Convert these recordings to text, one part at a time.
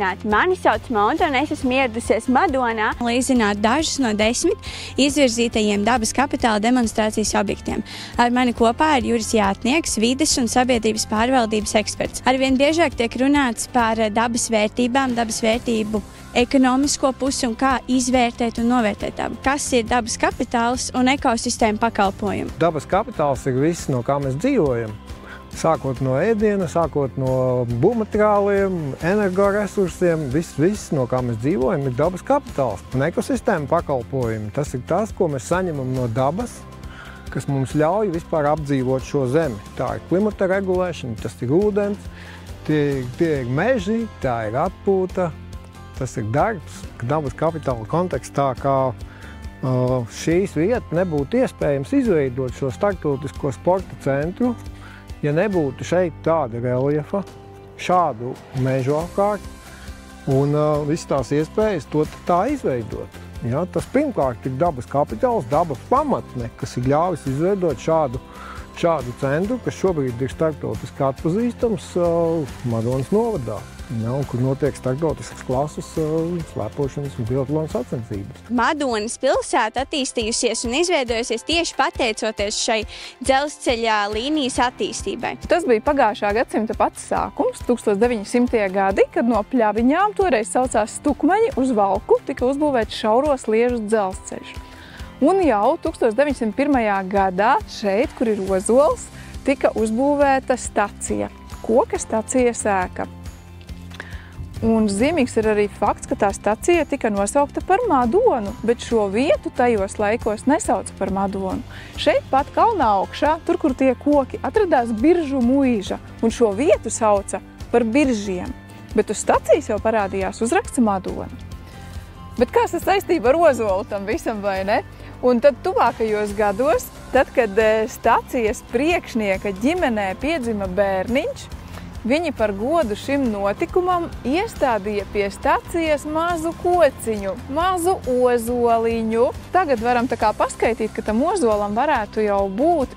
Sveicināti! Mani sauc Monta un es esmu ieradusies Madonā, lai izzinātu dažus no 10 izvirzītajiem dabas kapitāla demonstrācijas objektiem. Ar mani kopā ir Juris Jātnieks, vides un sabiedrības pārvaldības eksperts. Arvien biežāk tiek runāts par dabas vērtībām, dabas vērtību ekonomisko pusi un kā izvērtēt un novērtēt dabu. Kas ir dabas kapitāls un ekosistēma pakalpojumi? Dabas kapitāls ir viss, no kā mēs dzīvojam. Sākot no ēdiena, sākot no būvmateriāliem, energoresursiem, viss, no kā mēs dzīvojam, ir dabas kapitāls. Un ekosistēma pakalpojumi, tas ir tas, ko mēs saņemam no dabas, kas mums ļauj vispār apdzīvot šo zemi. Tā ir klimata regulēšana, tas ir ūdens, tie ir meži, tā ir atpūta, tas ir darbs, dabas kapitāla kontekstā, kā šīs vietas nebūtu iespējams izveidot šo starptautisko sporta centru, ja nebūtu šeit tāda reljefa, šādu mežu apkārt un visas tās iespējas to tā izveidot. Ja, tas pirmkārt ir dabas kapitāls, dabas pamatne, kas ir ļāvis izveidot šādu centru, kas šobrīd ir starptautiski atpazīstams Madonas novadā. Ja, kur notiek starptautiskas klases slēpošanas un biatlona sacensības. Madonas pilsēta attīstījusies un izveidojusies tieši pateicoties šai dzelzceļa līnijas attīstībai. Tas bija pagājušā gadsimta pats sākums, 1900. gadi, kad no Pļaviņām, toreiz saucās Stukmaņi, uz Valku tika uzbūvēts šauro sliežu dzelzceļš. Un jau 1901. gadā šeit, kur ir Ozols, tika uzbūvēta stacija, koka stacijas ēka. Un zīmīgs ir arī fakts, ka tā stacija tika nosaukta par Madonu, bet šo vietu tajos laikos nesauca par Madonu. Šeit pat kalnā augšā, tur, kur tie koki, atradās Biržu muiža, un šo vietu sauca par Biržiem. Bet uz stacijas jau parādījās uzraksts Madona. Bet kāds tas saistība ar Ozolu tam visam, vai ne? Un tad tuvākajos gados, tad, kad stacijas priekšnieka ģimenē piedzima bērniņš, viņi par godu šim notikumam iestādīja pie stacijas mazu kociņu, mazu ozoliņu. Tagad varam tā kā paskaitīt, ka tam ozolam varētu jau būt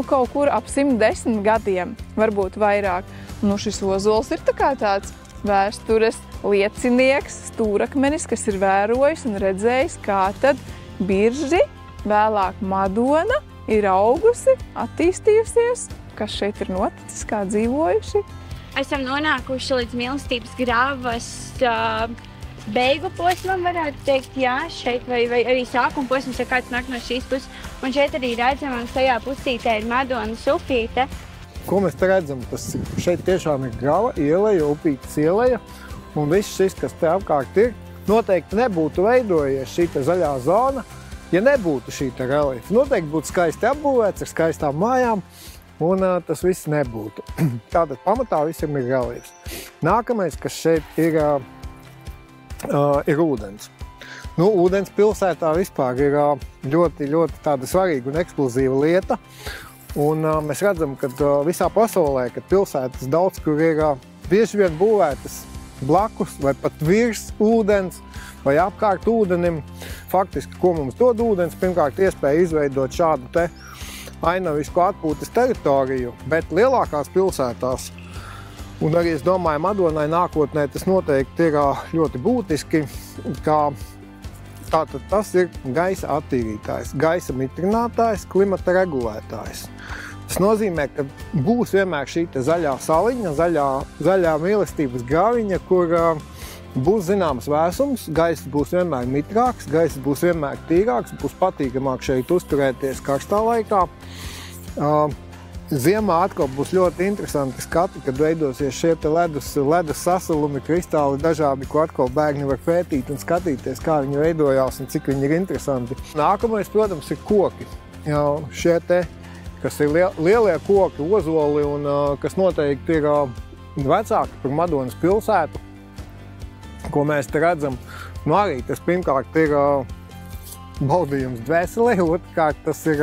kaut kur ap 110 gadiem, varbūt vairāk. Šis ozols ir tā kā tāds vēstures liecinieks, stūrakmenis, kas ir vērojis un redzējis, kā tad Birži, vēlāk Madona, ir augusi, attīstījusies, kas šeit ir noticis, kā dzīvojuši. Esam nonākuši līdz mīlestības grāvas beigu posmam, varētu teikt, jā, šeit, vai arī sākuma posms, ja kāds nāk no šīs puses. Un šeit arī redzam, un tajā pusītē ir Madonas upīte. Ko mēs te redzam? Šeit tiešām ir grava, ieleja, upītes ieleja, un viss šis, kas te apkārt ir, noteikti nebūtu veidojies šī zaļā zona, ja nebūtu šī reljefa. Noteikti būtu skaisti apbūvēts ar skaistām mājām, un tas viss nebūtu. Tātad pamatā visam ir reljefs. Nākamais, kas šeit ir ūdens. Ūdens pilsētā vispār ir ļoti tāda svarīga un eksplozīva lieta. Un mēs redzam, ka visā pasaulē, kad pilsētas daudz, kur ir bieži vien būvētas blakus vai pat virs ūdens vai apkārt ūdenim, faktiski, ko mums dod ūdens, pirmkārt iespēja izveidot šādu te ainavisku atpūtas teritoriju, bet lielākās pilsētās, un arī, es domāju, Madonai nākotnē tas noteikti ir ļoti būtiski, kā tātad tas ir gaisa attīrītājs, gaisa mitrinātājs, klimata regulētājs. Tas nozīmē, ka būs vienmēr šī zaļā saliņa, zaļā mīlestības graviņa, kur būs zināms vēsums, gaiss būs vienmēr mitrāks, gaiss būs vienmēr tīrāks, būs patīkamāk šeit uzturēties karstā laikā. Ziemā atkal būs ļoti interesanti skati, kad veidosies šie ledus sasalumi, kristāli dažādi, ko atkal bērni var pētīt un skatīties, kā viņi veidojās un cik viņi ir interesanti. Nākamais, protams, ir koki. Šie te, kas ir lielie koki, ozoli un kas noteikti ir vecāki par Madonas pilsētu, ko mēs te redzam. Arī tas pirmkārt ir baudījums dvēselē, otrkārt tas ir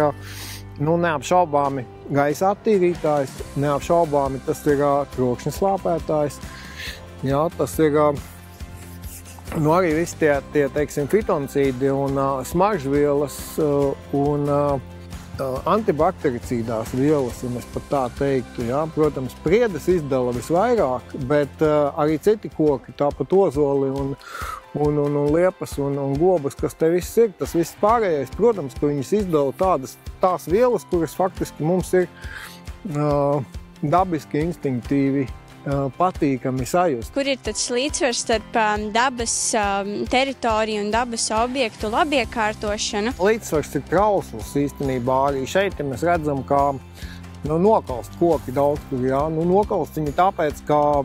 neapšaubāmi gaisa attīrītājs, neapšaubāmi tas ir trokšņa slāpētājs. Jā, tas ir arī visi tie teiksim, fitoncīdi un smaržvielas un antibaktericīdās vielas, ja mēs pat tā teiktu. Ja? Protams, priedes izdala visvairāk, bet arī citi koki, tāpat ozoli un liepas un gobas, kas te viss ir, tas viss pārējais, protams, ka viņas izdala tās vielas, kuras faktiski mums ir dabiski, instinktīvi patīkami sajust. Kur ir tāds līdzsvars starp dabas teritoriju un dabas objektu labiekārtošanu? Līdzsvars ir trausls īstenībā. Arī šeit mēs redzam, kā nokalst koki daudz kur. Ja? Nokalst viņi tāpēc, ka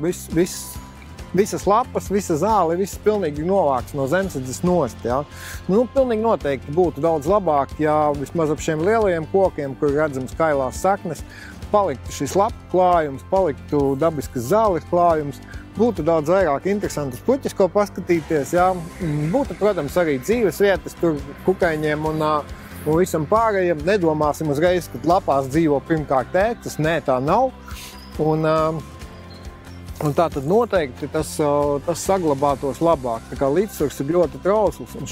visas lapas, visa zāle, viss pilnīgi novāks no zemesēdzes nost. Ja? Pilnīgi noteikti būtu daudz labāk, ja vismaz ap šiem lielajiem kokiem, kur redzam skailās saknes, paliktu šis lapu klājums, paliktu dabiskas zāles klājums, būtu daudz vairāk interesantas puķis, ko paskatīties. Jā. Būtu, protams, arī dzīves vietas tur kukaiņiem un visam pārējiem. Nedomāsim uzreiz, ka lapās dzīvo pirmkārt ētas. Nē, tā nav. Un tā tad noteikti tas saglabātos labāk. Tā kā līdzsvars ir ļoti trausls. Un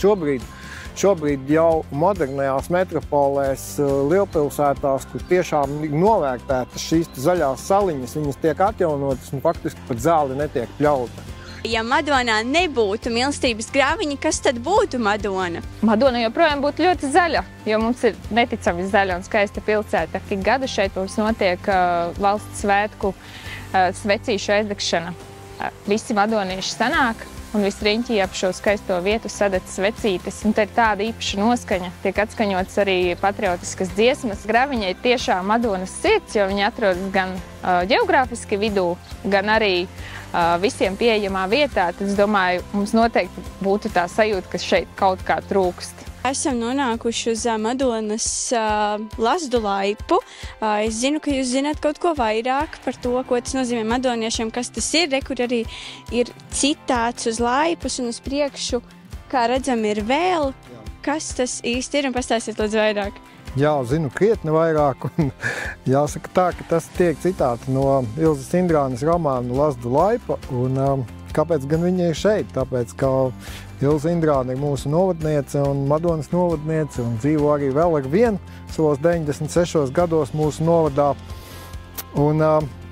šobrīd jau modernajās metropolēs, lielpilsētās, kur tiešām novērtētas šīs zaļās saliņas, viņas tiek atjaunotas un faktiski pat zāle netiek pļauta. Ja Madonā nebūtu mīlestības grāviņa, kas tad būtu Madona? Madona joprojām būtu ļoti zaļa, jo mums ir neticami zaļa un skaista pilsēta. Ik gadu šeit mums notiek valsts svētku svecīšu aizdegšana. Visi madonieši sanāk un visi riņķī ap šo skaisto vietu sadedz svecītes. Un te ir tāda īpaša noskaņa. Tiek atskaņotas arī patriotiskas dziesmas. Graviņa ir tiešām Madonas sirds, jo viņa atrodas gan ģeogrāfiski vidū, gan arī visiem pieejamā vietā. Tad es domāju, mums noteikti būtu tā sajūta, ka šeit kaut kā trūkst. Esam nonākuši uz Madonas Lazdu laipu. Es zinu, ka jūs zināt kaut ko vairāk par to, ko tas nozīmē madoniešiem, kas tas ir, kur arī ir citāts uz laipas un uz priekšu, kā redzam, ir vēl. Kas tas īsti ir un pastāstiet lūdzu vairāk? Jā, zinu krietni vairāk un jāsaka tā, ka tas tiek citāti no Ilzes Indrānes romāna Lazdu laipa. Un kāpēc gan viņa ir šeit? Tāpēc, ka Ilze Indrāne ir mūsu novadniece un Madonas novadniece un dzīvo arī vēl ar vienu savos 96 gados mūsu novadā. Un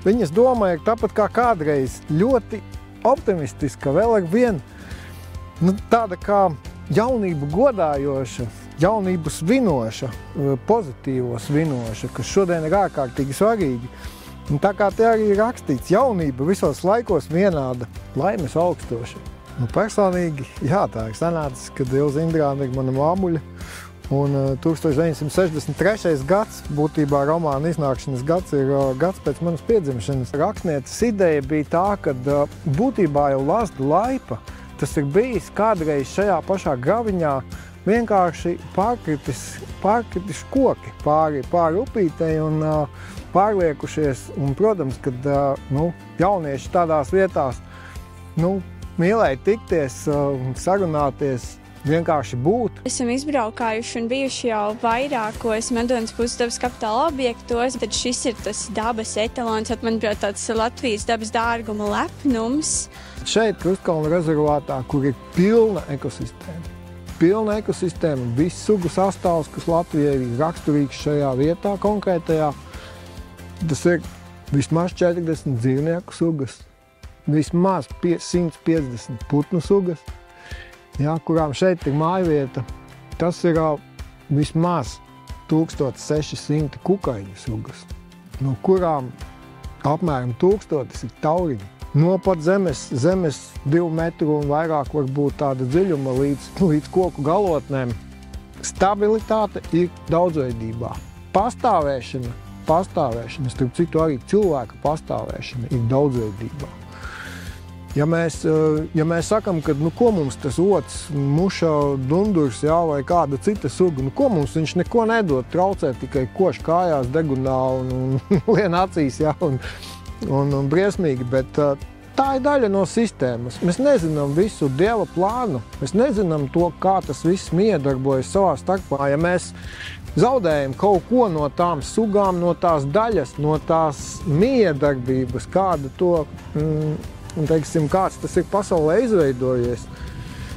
viņas doma ir tāpat kā kādreiz ļoti optimistiska, vēl ar vienu tāda kā jaunību godājoša, jaunību svinoša, pozitīvo svinoša, kas šodien ir ārkārtīgi svarīgi. Un tā kā te arī ir rakstīts, jaunība visos laikos vienāda, laimes augstoša. Personīgi, jā, tā ir sanācis, kad Ilze Indrāne ir mana māmuļa. Un 1963. gads, būtībā romāna iznākšanas gads, ir gads pēc manas piedzimšanas. Rakstnieces ideja bija tā, ka būtībā jau Lazdu laipa, tas ir bijis kādreiz šajā pašā graviņā vienkārši pārkritis koki pāri upītei un pārliekušies. Un, protams, kad jaunieši tādās vietās mīlēja tikties, sarunāties, vienkārši būt. Esam izbraukājuši un bijuši jau vairākos Madonas puses dabas kapitāla objektos. Tad šis ir tas dabas etalons, manuprāt, tāds Latvijas dabas dārguma lepnums. Šeit Krustkalna rezervātā, kur ir pilna ekosistēma. Pilna ekosistēma, viss sugu sastāvs, kas Latvijai ir raksturīgs šajā vietā konkrētajā. Tas ir vismaz 40 dzīvnieku sugas. Vismaz 150 putnu sugas, kurām šeit ir mājvieta. Tas ir vismaz 1600 kukaiņu sugas, no kurām apmēram 1000 ir tauriņi. No pat zemes 2 metru un vairāk var būt tāda dziļuma līdz koku galotnēm. Stabilitāte ir daudzveidībā. Pastāvēšana, starp citu arī cilvēka pastāvēšana ir daudzveidībā. Ja mēs sakam, ka ko mums tas ots, muša, dundurs vai kāda cita suga, ko mums viņš neko nedod, traucē tikai koš kājās, degunā un lien acīs un briesmīgi, bet tā ir daļa no sistēmas. Mēs nezinām visu Dieva plānu, mēs nezinām to, kā tas viss miedarbojas savā starpā. Ja mēs zaudējam kaut ko no tām sugām, no tās daļas, no tās miedarbības, kāda to un, teiksim, kāds tas ir pasaulē izveidojies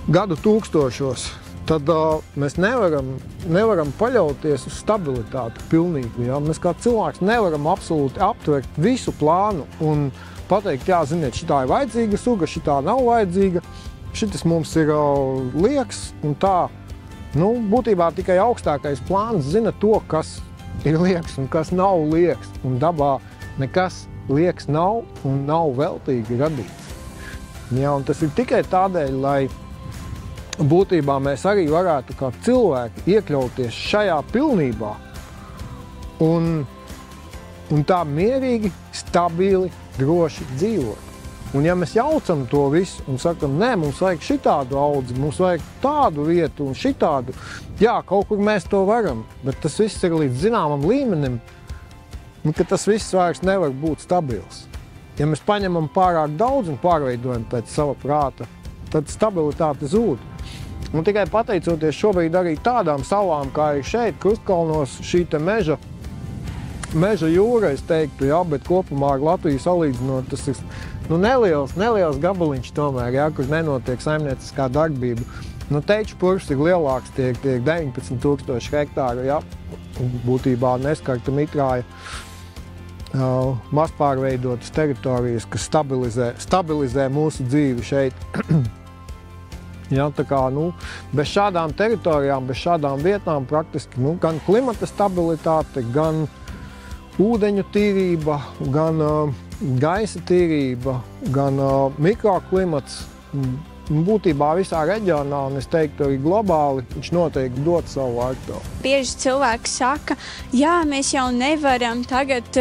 gadu tūkstošos, tad mēs nevaram paļauties uz stabilitāti pilnīgi. Ja? Mēs kā cilvēks nevaram absolūti aptvert visu plānu un pateikt, jā, ziniet, šitā ir vajadzīga suga, šitā nav vajadzīga, šitas mums ir lieks un tā. Nu, būtībā tikai augstākais plāns zina to, kas ir lieks un kas nav lieks. Un dabā nekas lieks nav un nav veltīgi radīts. Ja, un tas ir tikai tādēļ, lai būtībā mēs arī varētu kā cilvēki iekļauties šajā pilnībā un tā mierīgi, stabili, droši dzīvot. Un ja mēs jaucam to visu un sakam, nē, mums vajag šitādu audzi, mums vajag tādu vietu un šitādu, jā, kaut kur mēs to varam, bet tas viss ir līdz zināmam līmenim, ka tas viss vairs nevar būt stabils. Ja mēs paņemam pārāk daudz un pārveidojam pēc sava prāta, tad stabilitāte zūd. Un tikai pateicoties šobrīd arī tādām salām, kā ir šeit, Krustkalnos, šī te meža jūra, es teiktu, jā, bet kopumā ar Latviju salīdzinot, tas ir neliels gabaliņš tomēr, jā, kur nenotiek saimnieciskā darbība. Teču purvs ir lielāks, tiek 19,000 hektāru, jā, būtībā neskarta mitrāja mazpārveidotas teritorijas, kas stabilizē mūsu dzīvi šeit. Ja, tā kā, bez šādām teritorijām, bez šādām vietām praktiski gan klimata stabilitāte, gan ūdeņu tīrība, gan gaisa tīrība, gan mikroklimats, būtībā visā reģionā, un es teiktu arī globāli, viņš noteikti dod savu vārtu. Bieži cilvēki saka, jā, mēs jau nevaram tagad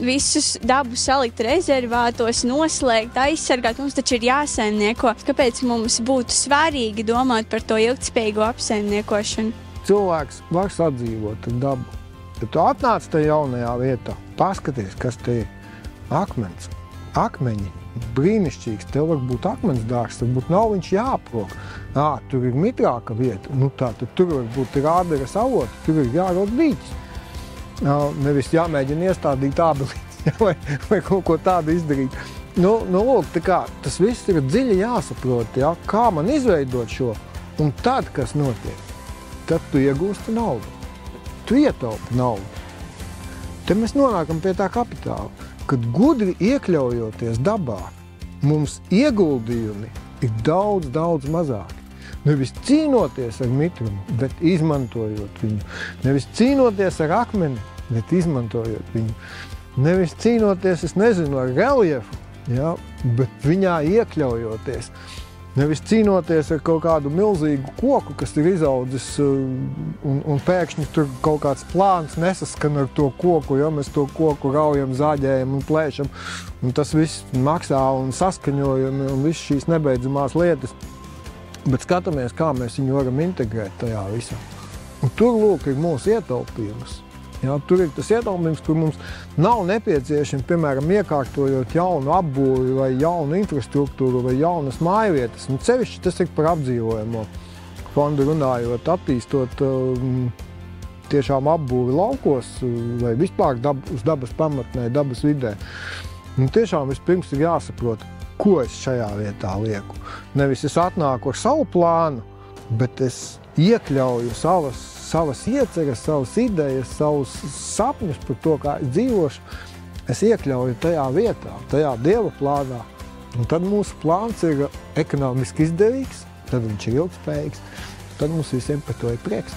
visus dabu salikt rezervātos, noslēgt, aizsargāt, mums taču ir jāsaimnieko. Kāpēc mums būtu svarīgi domāt par to ilgtspējīgo apsaimniekošanu? Cilvēks var sadzīvot ar dabu. Ja tu atnāc tajā jaunajā vietā, paskaties, kas te ir. Akmens, akmeņi, brīnišķīgs, tev var būt akmens dārsts, varbūt nav viņš jāprok. Tur ir mitrāka vieta, tad tur var būt rāderes avoti, tur ir jārod dīķis. Nevis jāmēģina iestādīt ābelītes, vai kaut ko tādu izdarīt. Lūk, tā kā, tas viss ir dziļi jāsaprot, ja, kā man izveidot šo, un tad, kas notiek, tad tu iegūsti naudu, tu ietaupi naudu. Te mēs nonākam pie tā kapitāla. Kad gudri iekļaujoties dabā, mums ieguldījumi ir daudz mazāki. Nevis cīnoties ar mitrumu, bet izmantojot viņu. Nevis cīnoties ar akmeni, bet izmantojot viņu. Nevis cīnoties, es nezinu, ar reljefu, ja, bet viņā iekļaujoties. Nevis cīnoties ar kaut kādu milzīgu koku, kas ir izaudzis un pēkšņi tur kaut kāds plāns nesaskan ar to koku, ja mēs to koku raujam, zāģējam un plēšam. Un tas viss maksā un saskaņojumi un viss šīs nebeidzamās lietas. Bet skatāmies, kā mēs viņu varam integrēt tajā visā. Un tur, lūk, ir mūsu ietaupījums. Ja, tur ir tas ietaupījums, kur mums nav nepieciešams, piemēram, iekārtojot jaunu apbūvi vai jaunu infrastruktūru vai jaunas mājvietas. Un sevišķi tas ir par apdzīvojamo fondu runājot, attīstot tiešām apbūvi laukos vai vispār uz dabas pamatnē, dabas vidē. Un tiešām vispirms ir jāsaprot, ko es šajā vietā lieku. Nevis es atnāku ar savu plānu, bet es iekļauju savas ieceres, savas idejas, savus sapņus par to, kā es dzīvošu, es iekļauju tajā vietā, tajā Dieva plānā. Un tad mūsu plāns ir ekonomiski izdevīgs, tad viņš ir ilgspējīgs, tad mums visiem par to ir prieks.